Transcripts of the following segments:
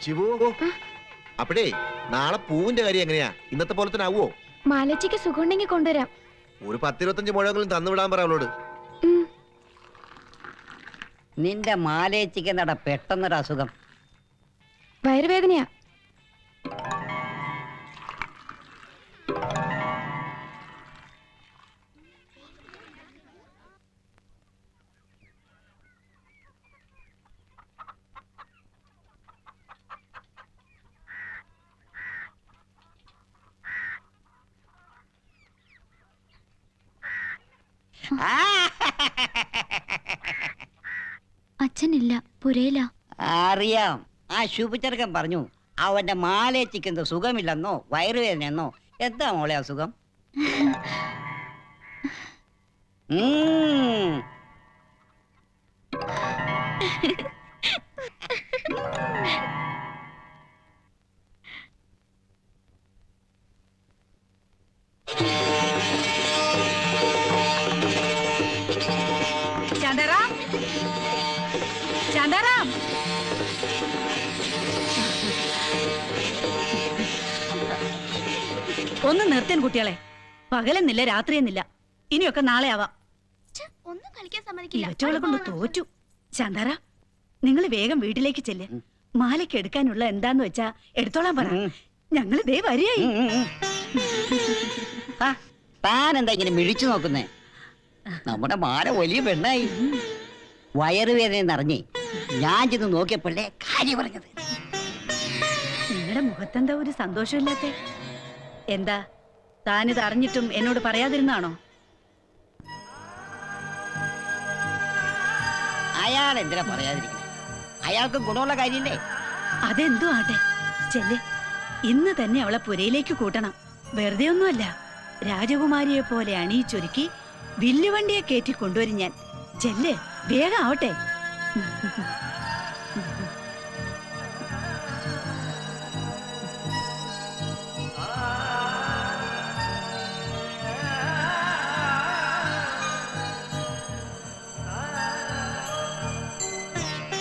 ശിവു, അപ്പഴേ നാളെ പൂവിന്റെ കാര്യം എങ്ങനെയാ? ഇന്നത്തെ പോലെ തന്നെ ആവോ? മാലച്ചിക്ക് സുഖമുണ്ടെങ്കിൽ കൊണ്ടുവരാം. ഒരു 10-25 മുഴങ്ങളും തന്നുവിടാൻ പറ അവളോട്. നിന്റെ മാലേച്ചിക്ക് നട പെട്ടെന്നൊരു അസുഖം. വയറുവേദനയാ. അച്ഛനില്ല, പുരയില. അറിയാം. ആ ശുഭചെറുക്കൻ പറഞ്ഞു അവന്റെ മാലേച്ചിക്ക് എന്തോ സുഖമില്ലെന്നോ വയറുവേദനയെന്നോ. എന്താ മോളെ അസുഖം? ശാന്താറാം, ശാന്താറാം, ഒന്ന് നിർത്തൻ കുട്ടികളെ. പകലെന്നില്ല രാത്രിയെന്നില്ല. ഇനിയൊക്കെ നാളെ ആവാം. ഒന്നും കളിക്കാൻ സമ്മതിക്കില്ല. ഇവറ്റകളെ കൊണ്ട് തോറ്റു. ശാന്താറ, നിങ്ങൾ വേഗം വീട്ടിലേക്ക് ചെല്ല്. മാലയ്ക്ക് എടുക്കാനുള്ള എന്താന്ന് വെച്ചാ എടുത്തോളാൻ പറ. ഞങ്ങള് ദേ വരികയായി. താൻ എന്താ ഇങ്ങനെ മിഴിച്ചു നോക്കുന്നേ? നമ്മുടെ മാല വലിയ പെണ്ണായി. വയറുവേദന നിറഞ്ഞേ ഞാൻ ചെന്ന് നോക്കിയപ്പോഴേ കാര്യം പറഞ്ഞത്. നിങ്ങളുടെ മുഖത്തെന്താ ഒരു സന്തോഷമില്ലാത്തെ? എന്താ താനിത് അറിഞ്ഞിട്ടും എന്നോട് പറയാതിരുന്നാണോ? അയാൾ എന്തിനാ പറയാതിരിക്കുന്നത്? അയാൾക്ക് ഗുണമുള്ള കാര്യമില്ലേ? അതെന്തോ ആട്ടെ, ചെല്ല്. ഇന്ന് തന്നെ അവളെ പുരയിലേക്ക് കൂട്ടണം. വെറുതെ ഒന്നുമല്ല, രാജകുമാരിയെ പോലെ അണിയിച്ചൊരുക്കി വില്ലുവണ്ടിയെ കയറ്റി കൊണ്ടുവരും ഞാൻ. ചെല്ല്, വേഗം ആവട്ടെ.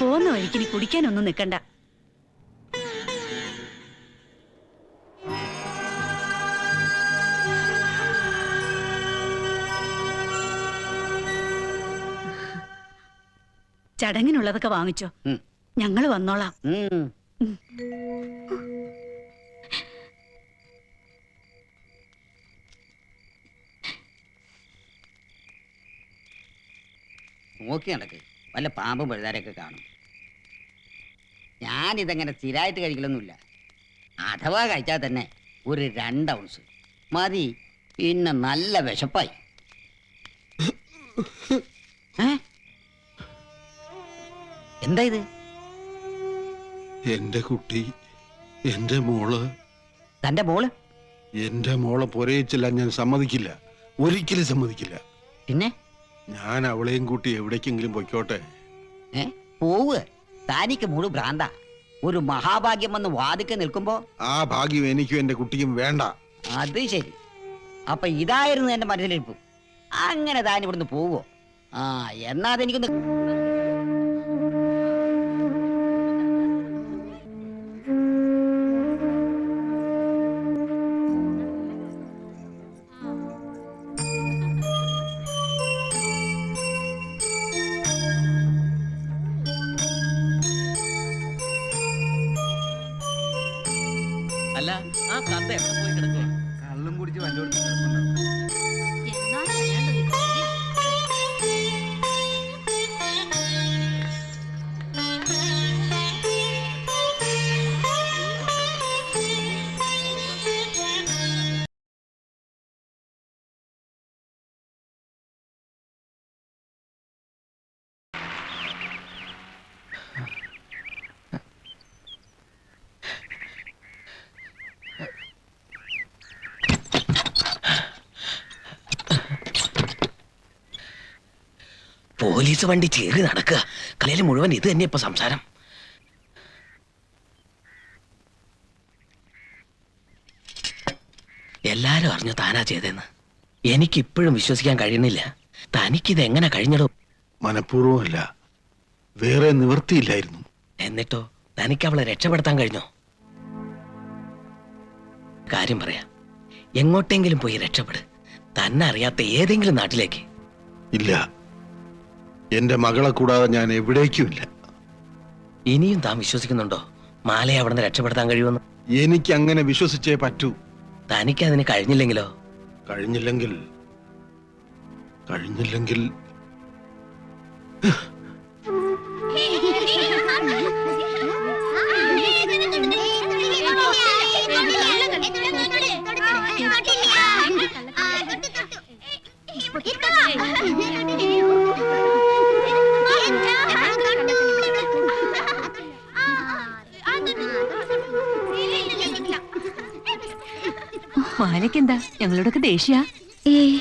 പോന്ന വഴിക്കിനി കുടിക്കാനൊന്നും നിൽക്കണ്ട. ചടങ്ങിനുള്ളതൊക്കെ വാങ്ങിച്ചോ, ഞങ്ങള് വന്നോളാം. നോക്കി നടക്ക്, വല്ല പാമ്പും പഴുതാരൊക്കെ കാണും. ഞാനിതെങ്ങനെ സ്ഥിരമായിട്ട് കഴിക്കലൊന്നുമില്ല. അഥവാ കഴിച്ചാൽ തന്നെ ഒരു 2 ഔൺസ് മതി. പിന്നെ നല്ല വിശപ്പായി. എന്താ ഇത്? എന്റെ കുട്ടി, എന്റെ മോള്. തന്റെ മോള്? എന്റെ മോളെ പൊരയിച്ചില്ല ഞാൻ സമ്മതിക്കില്ല, ഒരിക്കലും സമ്മതിക്കില്ല. പിന്നെ ഞാൻ അവളെയും കൂട്ടി എവിടേക്കെങ്കിലും പൊയ്ക്കോട്ടെ. പോവുക? താനിക്ക് മുഴു ഭ്രാന്ത. ഒരു മഹാഭാഗ്യം വന്ന് വാതിക്കെ നിൽക്കുമ്പോ ആ ഭാഗ്യം എനിക്കും എന്റെ കുട്ടിക്കും വേണ്ട. അത് ശരി. അപ്പൊ ഇതായിരുന്നു എന്റെ മനസ്സിലിരിപ്പ്. അങ്ങനെ താൻ ഇവിടുന്ന് പോവോ? എന്നാ അതെനിക്കൊന്ന് അല്ല, ആ തത്ത എവിടെ പോയി കിടക്കുക? കള്ളും കുടിച്ച് വല്ലോടത്ത് കിടപ്പുണ്ടാവും. പോലീസ് വണ്ടി ചേറി നടക്കുക. കളിയിൽ മുഴുവൻ ഇത് തന്നെ ഇപ്പൊ സംസാരം. എല്ലാരും അറിഞ്ഞു താനാ ചെയ്തെന്ന്. എനിക്കിപ്പോഴും വിശ്വസിക്കാൻ കഴിയുന്നില്ല. തനിക്കിത് എങ്ങനെ കഴിഞ്ഞടോ? മനഃപൂർവ്വമല്ല, വേറെ നിവൃത്തിയില്ലായിരുന്നു. എന്നിട്ടോ തനിക്ക് അവളെ രക്ഷപ്പെടുത്താൻ കഴിഞ്ഞോ? കാര്യം പറയാം, എങ്ങോട്ടെങ്കിലും പോയി രക്ഷപ്പെട്. തന്നെ അറിയാത്ത ഏതെങ്കിലും നാട്ടിലേക്ക്. ഇല്ല, എന്റെ മകളെ കൂടാതെ ഞാൻ എവിടേക്കുമില്ല. ഇനിയും താൻ വിശ്വസിക്കുന്നുണ്ടോ മാലയെ അവിടെ നിന്ന് രക്ഷപ്പെടുത്താൻ കഴിയുമെന്ന്? എനിക്ക് അങ്ങനെ വിശ്വസിച്ചേ പറ്റൂ. തനിക്ക് അതിന് കഴിഞ്ഞില്ലെങ്കിലോ? കഴിഞ്ഞില്ലെങ്കിൽ മാലയ്ക്കെന്താ ഞങ്ങളോടൊക്കെ ദേഷ്യ? ഏയ്,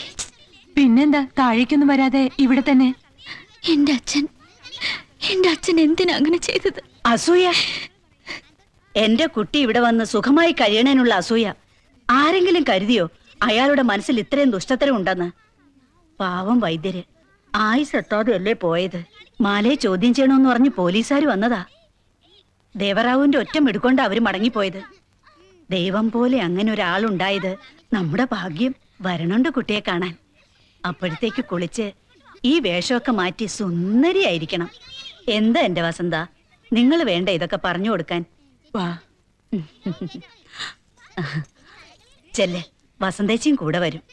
പിന്നെന്താ താഴേക്കൊന്നും വരാതെ ഇവിടെ തന്നെ? എന്റെ അച്ഛൻ എന്തിനാ അങ്ങനെ ചെയ്തത്? അസൂയ. എന്റെ കുട്ടി ഇവിടെ വന്ന് സുഖമായി കഴിയണേനുള്ള അസൂയ. ആരെങ്കിലും കരുതിയോ അയാളുടെ മനസ്സിൽ ഇത്രയും ദുഷ്ടത്തരം ഉണ്ടെന്ന്? പാവം വൈദ്യര് ആയുസ് എത്താതെയല്ലേ പോയത്. മാലയെ ചോദ്യം ചെയ്യണമെന്ന് പറഞ്ഞ് പോലീസുകാർ വന്നതാ. ദേവറാവുവിന്റെ ഒറ്റ എടുക്കൊണ്ട് അവര് മടങ്ങിപ്പോയത്. ദൈവം പോലെ അങ്ങനെ ഒരാളുണ്ടായത് നമ്മുടെ ഭാഗ്യം. വരണുണ്ട് കുട്ടിയെ കാണാൻ. അപ്പോഴത്തേക്ക് കുളിച്ച് ഈ വേഷമൊക്കെ മാറ്റി സുന്ദരിയായിരിക്കണം. എന്താ എന്റെ വസന്ത, നിങ്ങൾ വേണ്ട ഇതൊക്കെ പറഞ്ഞു കൊടുക്കാൻ? വാ. ചെല്ലെ, വസന്തേച്ചിയും കൂടെ വരും.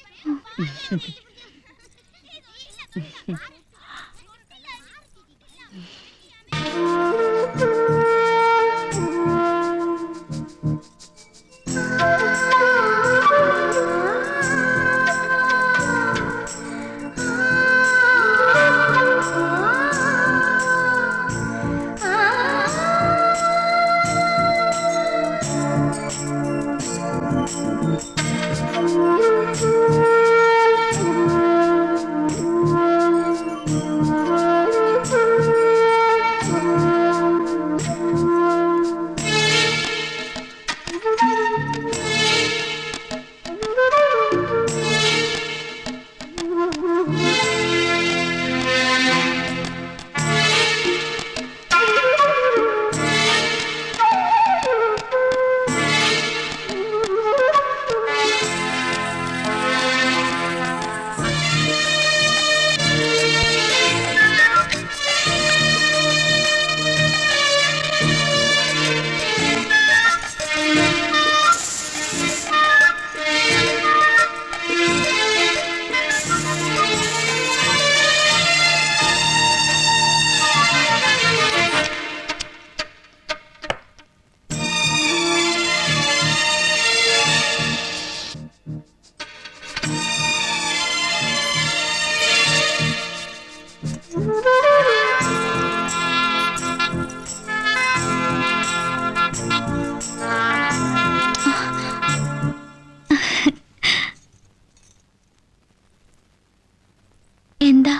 എന്താ?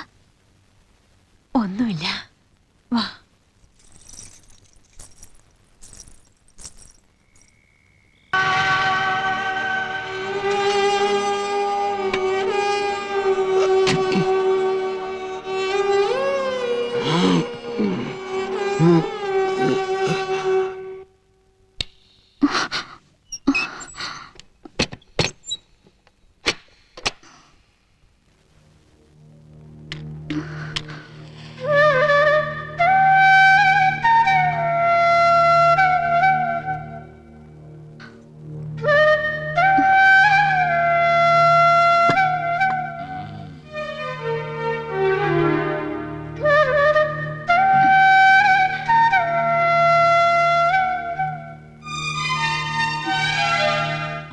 ഒന്നുമില്ല, വാ.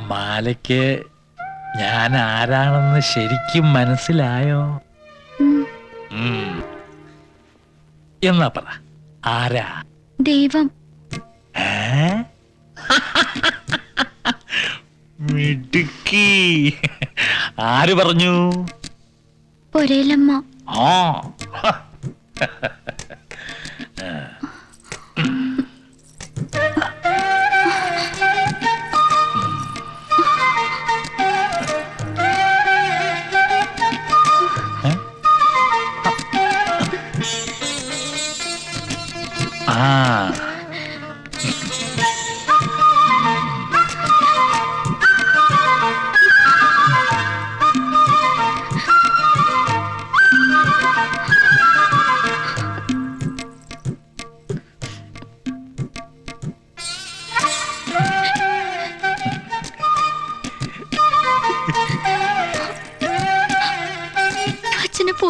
മാലയ്ക്ക് ഞാൻ ആരാണെന്ന് ശരിക്കും മനസ്സിലായോ? എന്നാ പറ, ആരാ? ദൈവം. മിടുക്കി. ആര് പറഞ്ഞു? പൊരേലമ്മ. ആ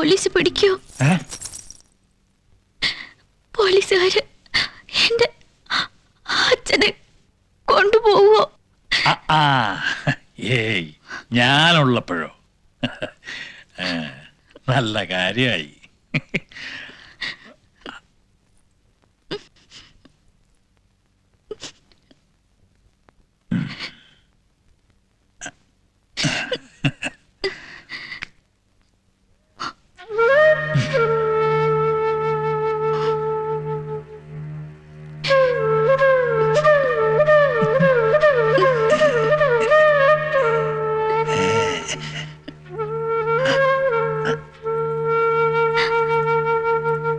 പോലീസ് പിടിക്കോ? ഏ? പോലീസുകാര് എന്റെ അച്ഛനെ കൊണ്ടുപോവോ? ആ, ആ. ഏയ് ഞാനുള്ളപ്പോഴോ? നല്ല കാര്യമായി.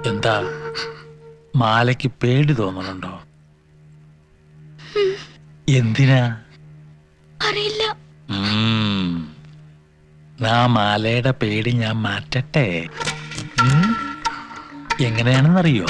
എന്താ മാലയ്ക്ക് പേടി തോന്നുന്നുണ്ടോ? എന്തിനാ? അറിയില്ല. മാലയുടെ പേടി ഞാൻ മാറ്റട്ടെ. എങ്ങനെയാണെന്നറിയോ?